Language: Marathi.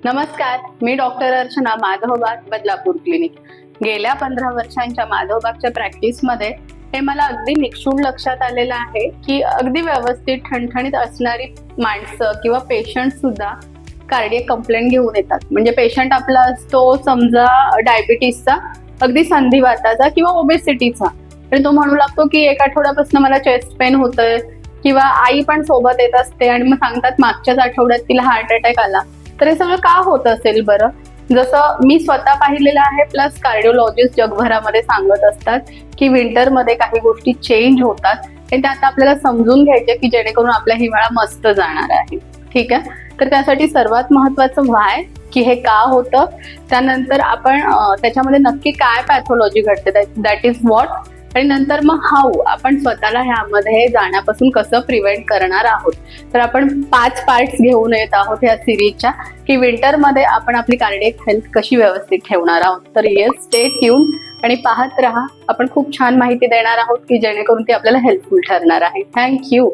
नमस्कार, मी डॉक्टर अर्चना, माधवबाग, बदलापूर क्लिनिक. गेल्या 15 वर्षांच्या माधवबागच्या प्रॅक्टिसमध्ये हे मला अगदी निक्षून लक्षात आलेलं आहे की अगदी व्यवस्थित ठणठणीत असणारी माणसं किंवा पेशंट सुद्धा कार्डियक कंप्लेंट घेऊन येतात. म्हणजे पेशंट आपला असतो समजा डायबिटीसचा, अगदी संधिवाताचा किंवा ओबेसिटीचा, तर तो म्हणू लागतो की एक आठवड्यापासून मला चेस्ट पेन होतंय, किंवा आई पण सोबत येत असते आणि मग सांगतात मागच्याच आठवड्यात तिला हार्ट अटॅक आला. तर हे सगळं का होत असेल बरं? जसं मी स्वतः पाहिलेलं आहे, प्लस कार्डिओलॉजिस्ट जगभरामध्ये सांगत असतात की विंटरमध्ये काही गोष्टी चेंज होतात आणि त्या आता आपल्याला समजून घ्यायचे की जेणेकरून आपला हिवाळा मस्त जाणार आहे. ठीक आहे, तर त्यासाठी सर्वात महत्वाचं व्हाय की हे का होतं, त्यानंतर आपण त्याच्यामध्ये नक्की काय पॅथॉलॉजी घडते, दॅट इज व्हॉट, आणि नंतर मग हाऊ आपण स्वतःला ह्यामध्ये जाण्यापासून कसं प्रिव्हेंट करणार आहोत. तर आपण 5 पार्ट्स घेऊन येत आहोत या सिरीजच्या की विंटरमध्ये आपण आपली कार्डियक हेल्थ कशी व्यवस्थित ठेवणार आहोत. तर येस, स्टे ट्यून आणि पाहत राहा. आपण खूप छान माहिती देणार आहोत की जेणेकरून ती आपल्याला हेल्पफुल ठरणार आहे. थँक्यू.